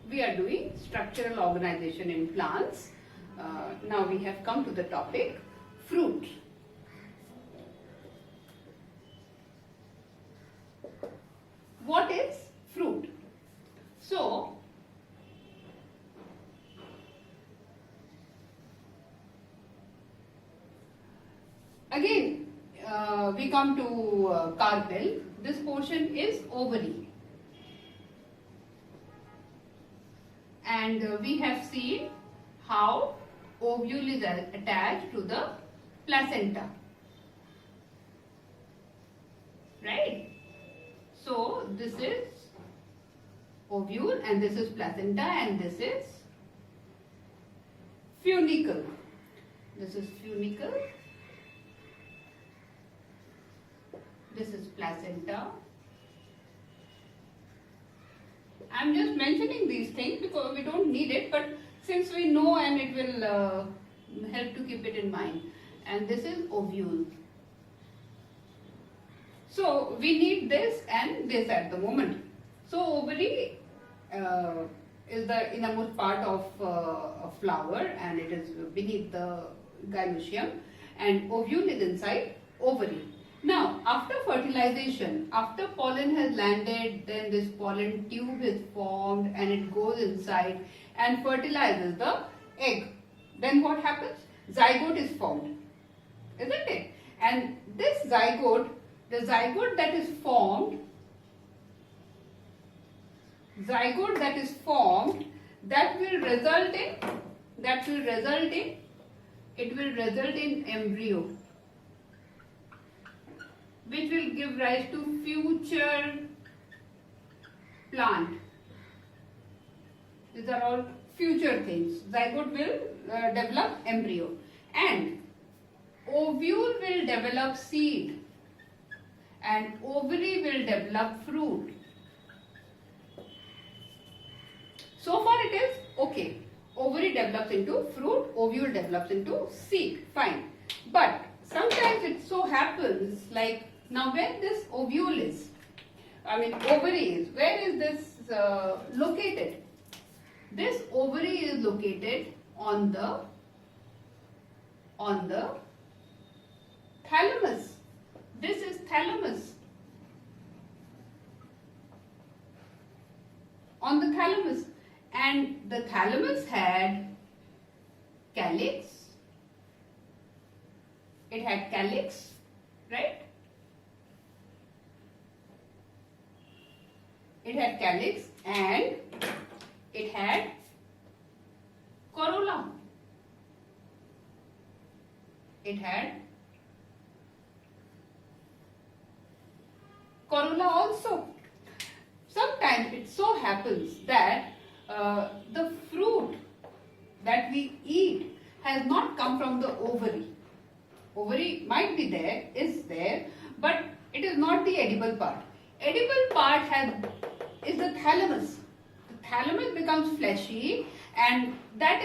we are doing structural organization in plants. Now we have come to the topic fruit. What is fruit? So, again we come to carpel. This portion is ovary. And we have seen how ovule is attached to the placenta, right? So this is ovule and this is placenta and this is funicle. This is funicle. This is placenta. I'm just mentioning these things because we don't need it, but since we know, and it will help to keep it in mind. And this is ovule. So we need this and this at the moment. So ovary is the innermost part of a flower, and it is beneath the gynoecium, and ovule is inside ovary. Now, after fertilization, after pollen has landed, then this pollen tube is formed and it goes inside and fertilizes the egg. Then what happens? Zygote is formed, isn't it? And this zygote, the zygote that is formed, that will result in embryo, which will give rise to future plant. These are all future things. Zygote will develop embryo, and ovule will develop seed, and ovary will develop fruit. So far it is okay. Ovary develops into fruit, ovule develops into seed. Fine. But sometimes it so happens, like now when this ovule is, ovary is, where is this located? This ovary is located on the thalamus. This is thalamus. On the thalamus. And the thalamus had calyx. It had calyx, right? It had calyx and it had corolla. It had corolla also. Sometimes it so happens that the fruit that we eat has not come from the ovary. Ovary might be there, is there, but it is not the edible part. Edible part is the thalamus. The thalamus becomes fleshy, and that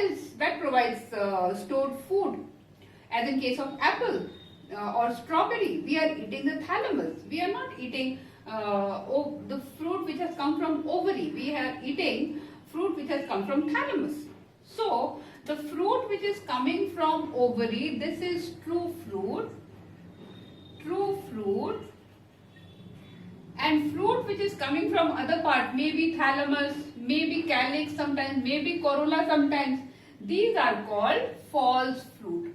provides stored food. As in case of apple or strawberry, we are eating the thalamus. We are not eating the fruit which has come from ovary. We are eating fruit which has come from thalamus. So the fruit which is coming from ovary, this is true fruit, and fruit which is coming from other part, maybe thalamus, maybe calyx sometimes, maybe corolla sometimes, these are called false fruit.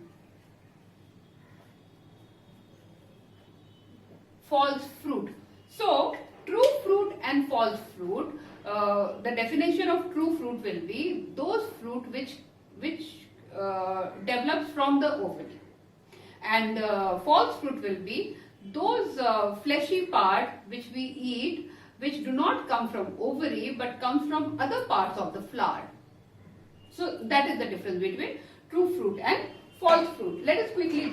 False fruit. So true fruit and false fruit, the definition of true fruit will be those fruit which develops from the ovary, and false fruit will be those fleshy part which we eat which do not come from ovary but comes from other parts of the flower. So that is the difference between true fruit and false fruit. Let us quickly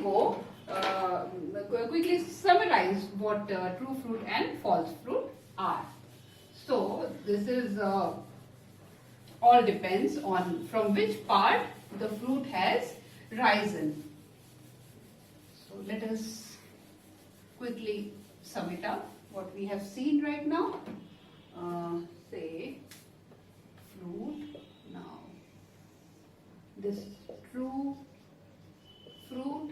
quickly summarize what true fruit and false fruit are. So this is all depends on from which part the fruit has risen. So let us quickly sum it up what we have seen right now. Say fruit this true fruit,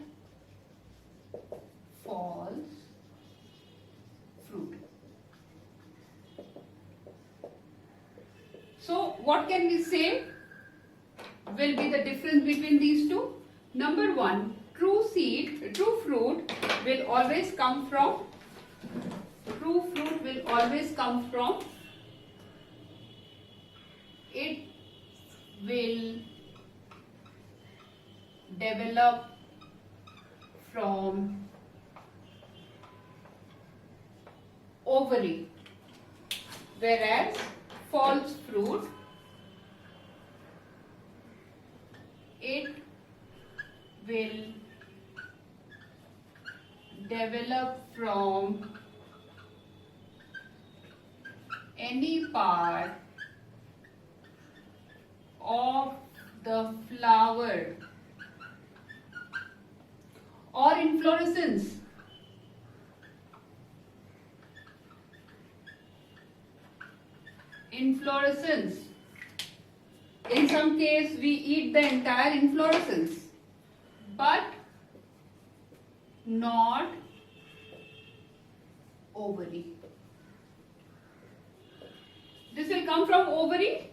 false fruit. So what can we say will be the difference between these two? Number one, true fruit will always come from, it will develop from ovary, whereas false fruit, it will develop from any part of the flower or inflorescence. Inflorescence. In some case, we eat the entire inflorescence, but not ovary. This will come from ovary.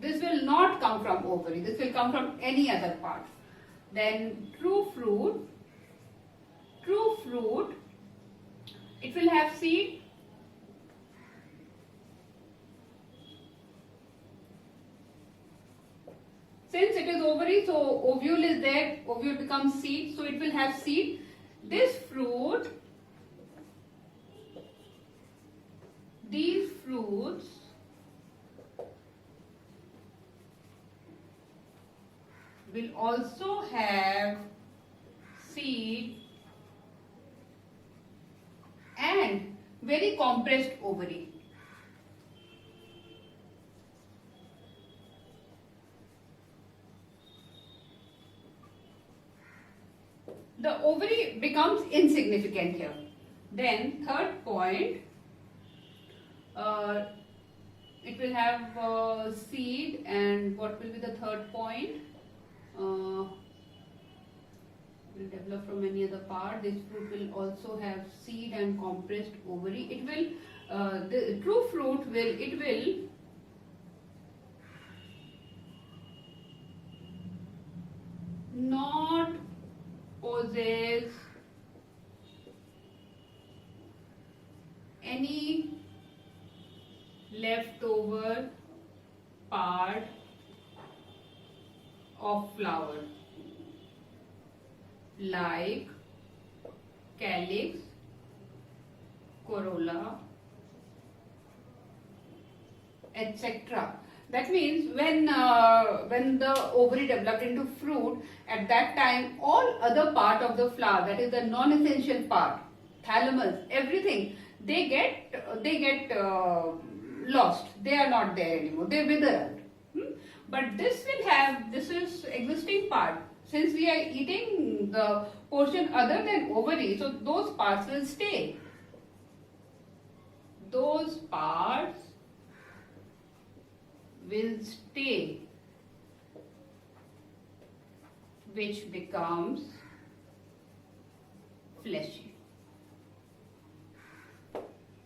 This will not come from ovary. This will come from any other part. Then true fruit, it will have seed. Since it is ovary, so ovule is there, ovule becomes seed, so it will have seed. These fruits will also have seed and very compressed ovary. The ovary becomes insignificant here. Then third point, it will have seed, and what will be the third point? Will develop from any other part. This fruit will also have seed and compressed ovary. It will, the true fruit will not possess any leftover part of flower like calyx, corolla, etc. That means when the ovary developed into fruit, at that time all other part of the flower, that is the non-essential part, thalamus, everything, they get lost. They are not there anymore. They wither out. But this will have, this is existing part. Since we are eating the portion other than ovary, so those parts will stay. Those parts will stay, which becomes fleshy.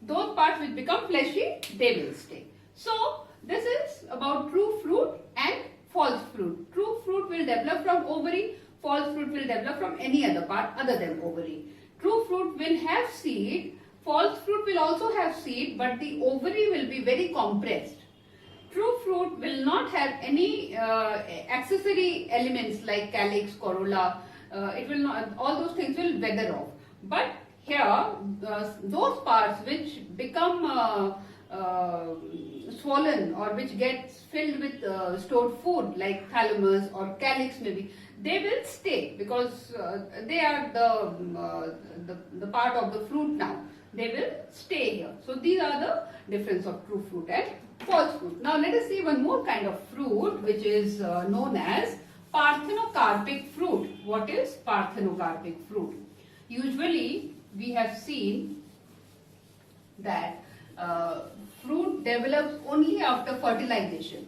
Those parts which become fleshy, they will stay. So this is about true fruit and false fruit. True fruit will develop from ovary, false fruit will develop from any other part other than ovary. True fruit will have seed, false fruit will also have seed, but the ovary will be very compressed. True fruit will not have any accessory elements like calyx, corolla. It will not, all those things will weather off. But here, those parts which become swollen or which gets filled with stored food like thalamus or calyx maybe, they will stay because they are the part of the fruit now. They will stay here. So these are the difference of true fruit and false fruit. Now let us see one more kind of fruit which is known as parthenocarpic fruit. What is parthenocarpic fruit? Usually we have seen that fruit develops only after fertilization.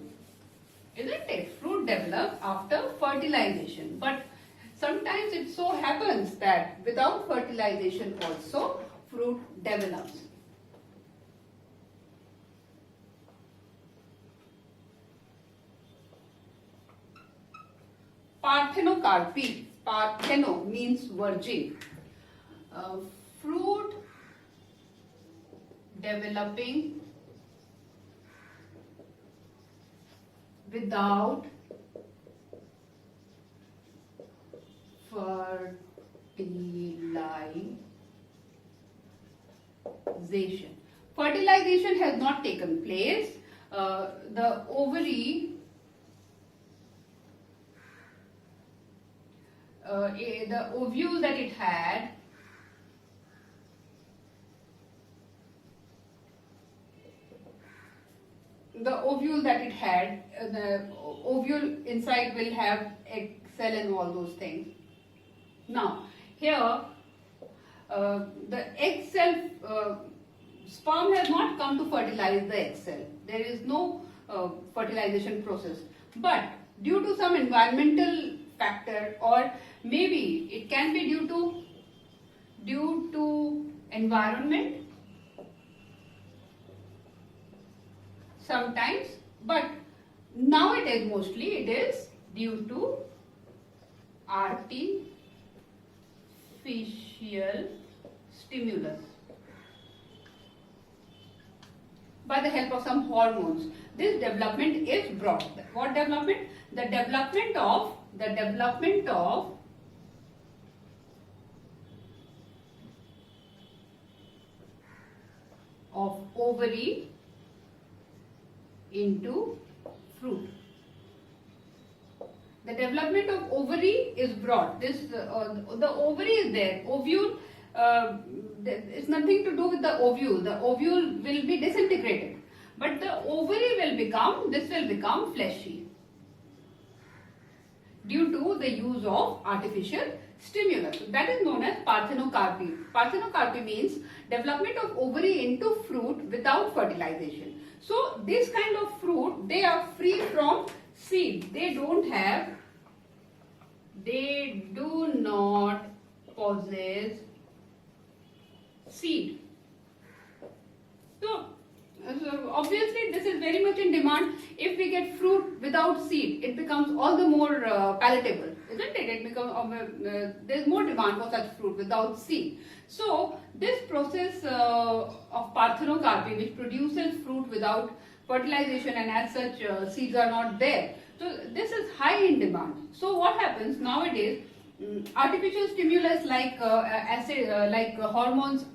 Isn't it? Fruit develops after fertilization. But sometimes it so happens that without fertilization also fruit develops. Parthenocarpy. Partheno means virgin. Fruit developing without fertilization. Fertilization has not taken place. The ovary the ovule that it had the ovule inside will have egg cell and all those things. Now here the egg cell sperm has not come to fertilize the egg cell. There is no fertilization process, but due to some environmental factor, or maybe it can be due to environment sometimes, but nowadays mostly it is due to artificial stimulus by the help of some hormones. This development is brought. What development? The development of ovary into fruit. The development of ovary is brought. The ovary is there. Ovule, it's nothing to do with the ovule. The ovule will be disintegrated, but the ovary will become fleshy due to the use of artificial stimulus. So that is known as parthenocarpy. Parthenocarpy means development of ovary into fruit without fertilization. So this kind of fruit, they are free from seed. They do not possess seed. So obviously this is very much in demand. If we get fruit without seed, it becomes all the more palatable, isn't it? It becomes there's more demand for such fruit without seed. So this process of parthenocarpy, which produces fruit without fertilization, and as such seeds are not there. So this is high in demand. So what happens nowadays? Artificial stimulus like hormones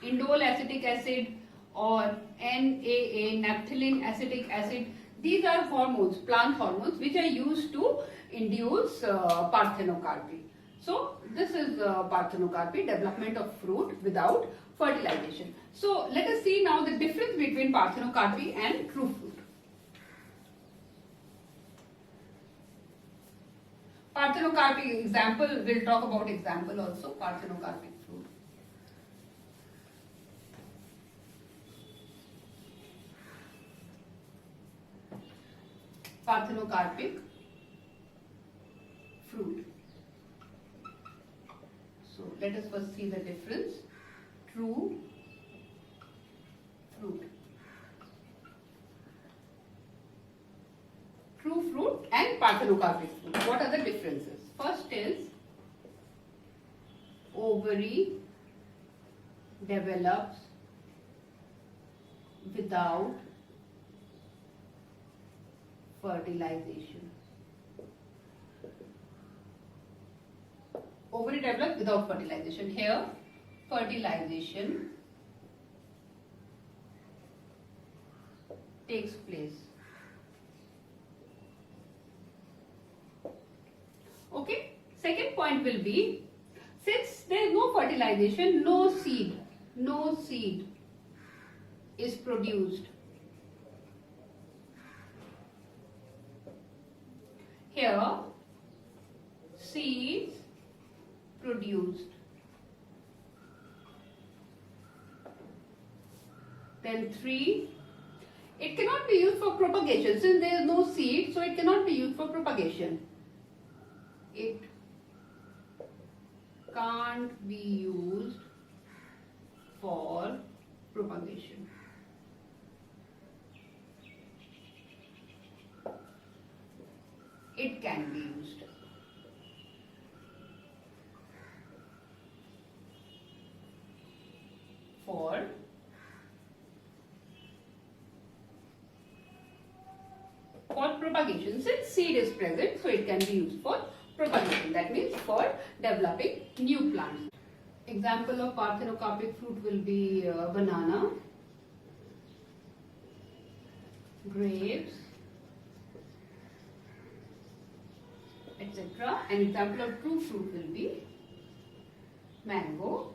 indole acetic acid or NAA, naphthalene acetic acid. These are hormones, plant hormones, which are used to induce parthenocarpy. So this is parthenocarpy, development of fruit without fertilization. So let us see now the difference between parthenocarpy and true fruit. Parthenocarpy example, we'll talk about example also, parthenocarpic fruit. Parthenocarpic fruit. So let us first see the difference. True fruit. True fruit and parthenocarpic fruit. What are the differences? First is ovary develops without fertilization. Ovary develops without fertilization. Here, fertilization takes place. Okay. Second point will be, since there is no fertilization, no seed is produced. Here, seeds produced. Then 3, it cannot be used for propagation since there is no seed, so it cannot be used for propagation. It can't be used for propagation. It can be used. For propagation. Since seed is present, so it can be used for propagation. That means for developing new plants. Example of parthenocarpic fruit will be banana, grapes, etc. An example of true fruit will be mango,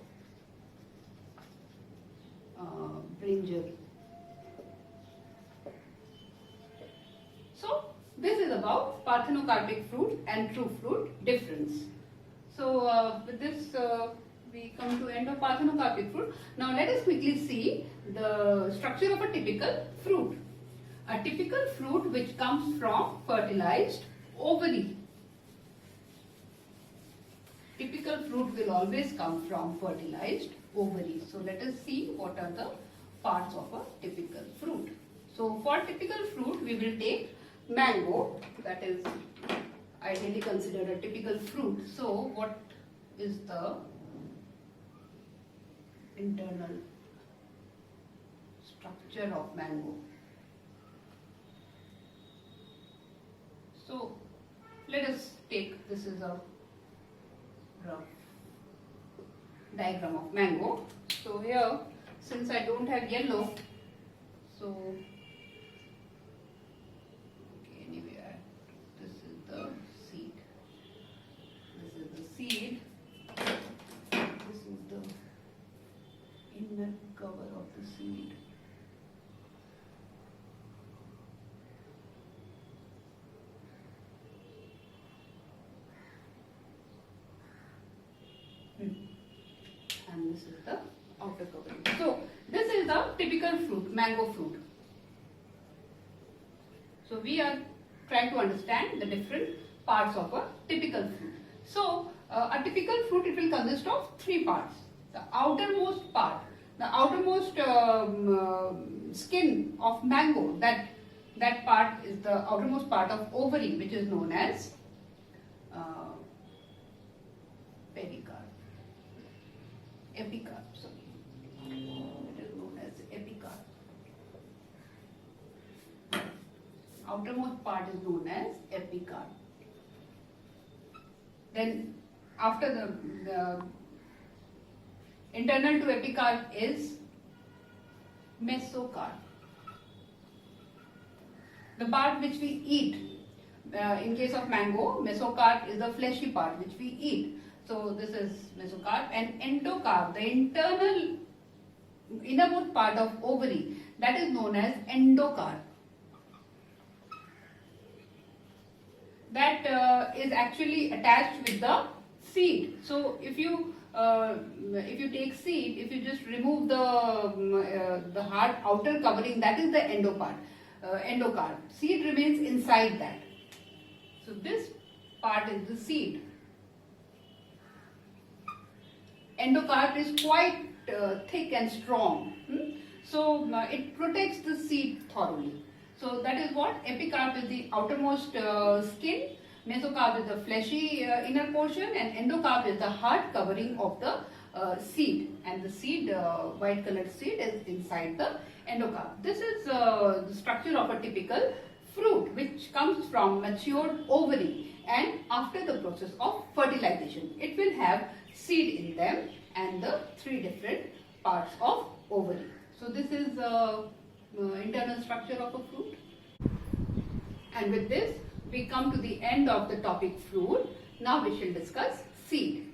brinjal. So this is about parthenocarpic fruit and true fruit difference. So with this we come to end of parthenocarpic fruit. Now let us quickly see the structure of a typical fruit. A typical fruit which comes from fertilized ovary. Typical fruit will always come from fertilized ovary. So let us see what are the parts of a typical fruit. So for typical fruit we will take mango, that is ideally considered a typical fruit. So what is the internal structure of mango? So let us take, this is a rough diagram of mango. So here, since I don't have yellow, so this is the seed. This is the seed. This is the inner cover of the seed. And this is the outer covering. So this is the typical fruit, mango fruit. So we are trying to understand the different parts of a typical fruit. So a typical fruit, it will consist of 3 parts. The outermost part, the outermost skin of mango, that part is the outermost part of ovary, which is known as pericarp. Epicarp, sorry. It is known as epicarp. Outermost part is known as epicarp. Then after the internal to epicarp is mesocarp. The part which we eat. In case of mango, mesocarp is the fleshy part which we eat. So this is mesocarp. And endocarp, the internal innermost part of ovary, that is known as endocarp. That is actually attached with the seed. So if you take seed, if you just remove the hard outer covering, that is the endocarp. Seed remains inside that. So this part is the seed. Endocarp is quite thick and strong. So it protects the seed thoroughly. So that is what epicarp is, the outermost skin, mesocarp is the fleshy inner portion, and endocarp is the hard covering of the seed. And the seed, white colored seed, is inside the endocarp. This is the structure of a typical fruit which comes from matured ovary, and after the process of fertilization, it will have seed in them and the 3 different parts of ovary. So this is internal structure of a fruit. And with this we come to the end of the topic fruit. Now we shall discuss seed.